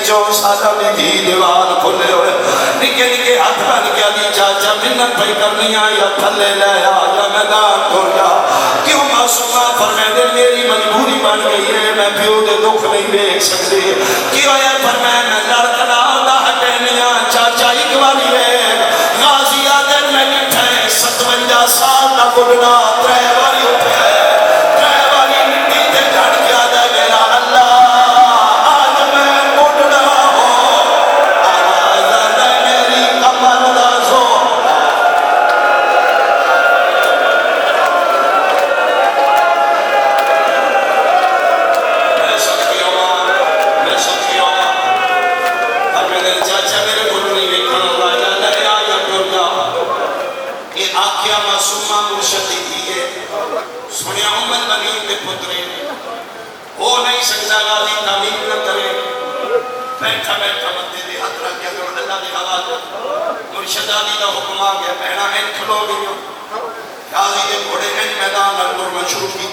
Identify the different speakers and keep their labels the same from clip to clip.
Speaker 1: पिछों सादा दी धी दीवार खुले हुए निके निके हाथ बन के आदि चाचा मिन्नत पई करनी या थले ले आ या मैदान तुर जा क्यों मासूमा फरमाते मेरी मजबूरी बन गई है मैं प्यो दे दुख नहीं देख सकती क्यों है फरमाया मैं लड़कना दा हटनिया चाचा एक बारी वे गाजी आदर में निठे 57 साल का बुढ़ा 3 बारी उठे 3 बारी मिट्टी ते चढ़ के आदा मेरा अल्लाह आज मैं बुढ़ा हो आवाज दे मेरी कमर दा जोर सुनिया उम्मत बनी के पुत्रे हो नहीं सकता गाजी तामील न करे बैठा बैठा बंदे दे हाथ रख के अल्लाह दे हवाले मुर्शिदानी दा हुक्म आ गया बहना इन खलो गई गाजी दे घोड़े इन मैदान अंदर मशहूर की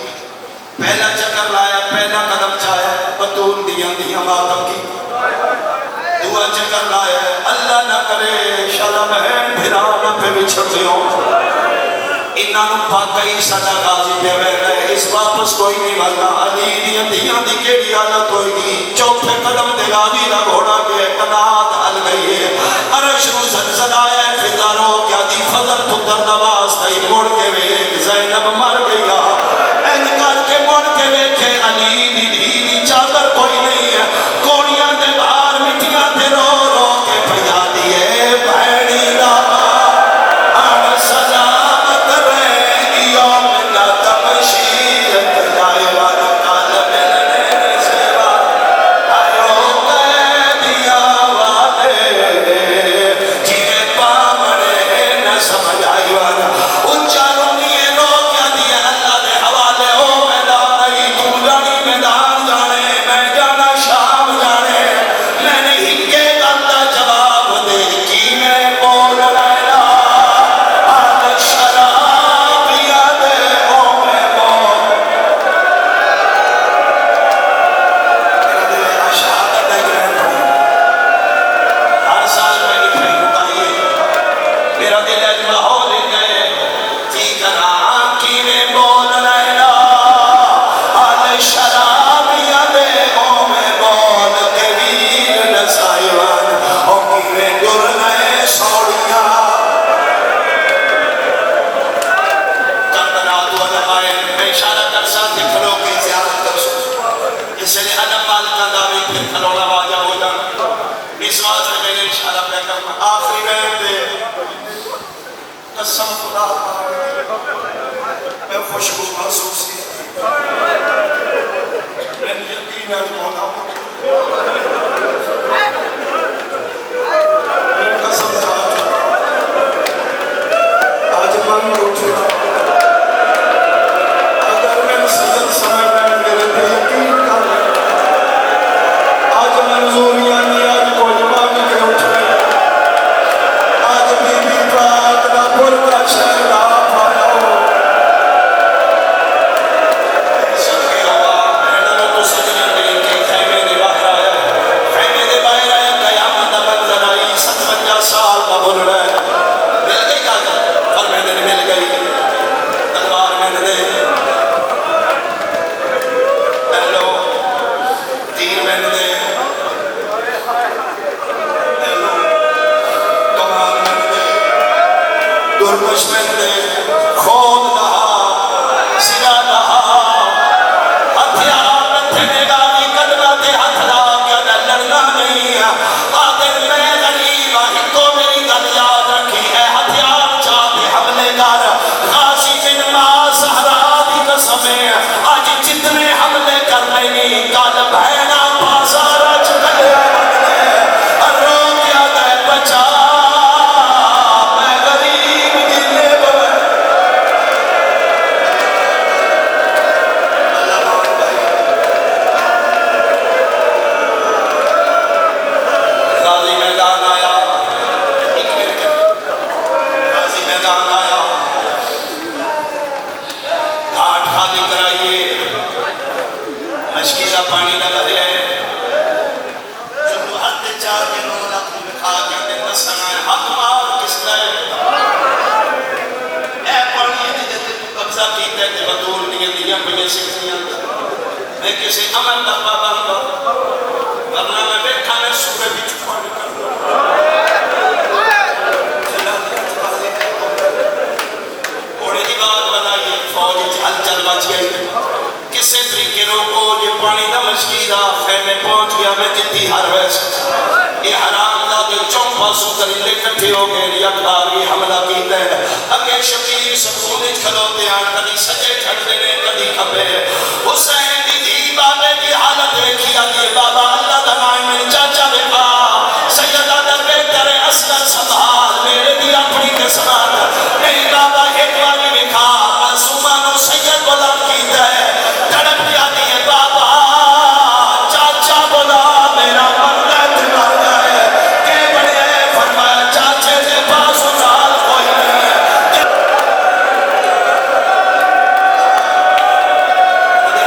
Speaker 1: पहला चक्कर लाया पहला कदम चाया बतून दियां मातम की दुआ चक्कर लाया अल्लाह ना करे शाला बहन फिरा ना पे बिछड़ दियो इन्हों पाकई साडा गाजी पे बैठा इस वापस कोई नहीं वरना अली दियां धियां दी केड़ी हालत होएगी चौथे कदम ते गाजी दा घोड़ा के कनात हल गई है अरश नु जलजला आया फिजा रो क्या दी फजल पुत्र दा वास्ता ही मुड़ के वेख ज़ैनब मर गई एन करके मुड़ के वेखे अली दी धी चादर कोई नहीं है कोड़ियां दे बाहर मिट्टियां ते रो रो के फरियाद दिए भैणी दा खुशबू महसूस आज मन उठा अगर मैं सजन समय में मेरे पे यकीन कर आज मंजूरियां नहीं आज कोजमा भी के उठ आज बीबी पाक ना पुर का शहरा जाके नो लख दिखा के ते दसना है हक मार किसदा है ए पानी दी ते तू कब्जा कीता ते बतूल दियां पईयां सिखियां मैं किसी अमल दा पाबंद वरना मैं बैठा मैं सूबे विच पानी कर घोड़े की बात बनाई फौज हलचल मच गई किसी तरीके रोको ये पानी का मशकीरा खैमे पहुंच गया मैं जिद्दी हर वैस ये हराम दा दे चौं पासों करीले इकट्ठे हो गए यकबारी हमला कीता है अगे शबीर सकून विच खलोते आन कदी सजे खड़दे ने कदी खब्बे हुसैन दी धी बाबे की हालत देखी आगे बाबा अल्लाह दा नाम में चाचा बेटा सैयदा दरबे करे असगर संभाल मेरे दी अपनी किस्मत नहीं बाबा एक बार देखा मासूमा नो सैयद बोला कीता है तड़प जाती है बाबा चाचा बोला मेरा मर्द मर गए के बड़े फरमाया चाचे के पास उतार कोई नहीं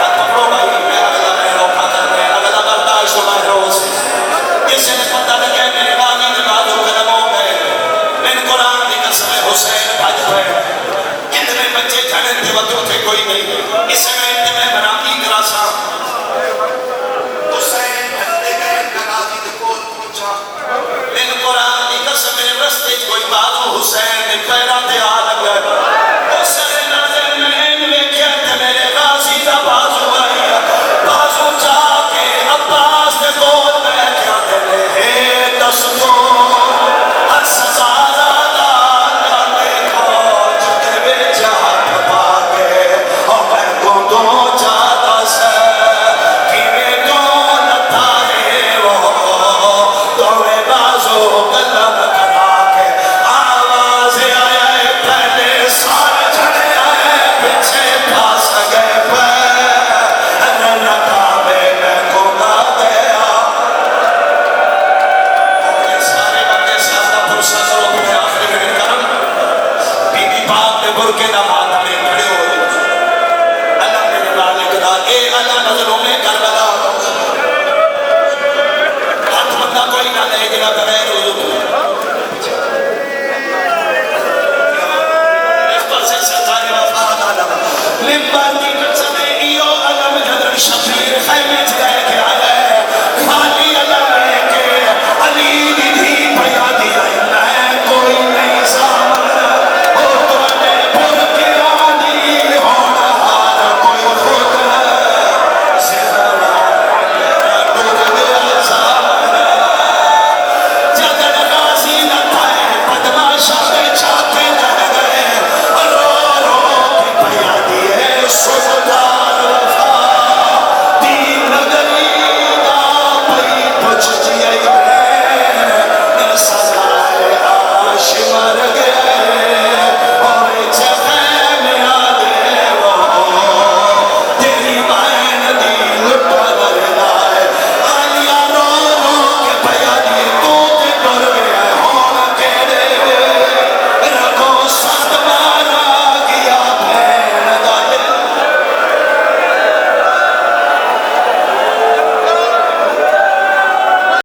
Speaker 1: हाथ पकड़ो भाई मैं अगला मैं रोका कर रहे अगला बर्दाश्त हो रहा है किसी ने पता लगे मेरे बागी के बाजू कदम हो गए मैंने कुरान की कसम हुसैन भज पे कितने बच्चे खड़े थे वक्त थे कोई नहीं इस समय मैं बराती करासा हुसैन भजते गए नगाजी के कोल पहुंचा मैंने कुरान की कसम रस्ते कोई बाजू हुसैन ने पैरा ते आ लगा हुसैन नजर में देखा ते मेरे गाजी का बाजू आया बाजू जाके अब्बास के कोल बैठ गया ते हे दस को हर सजा बुरके दा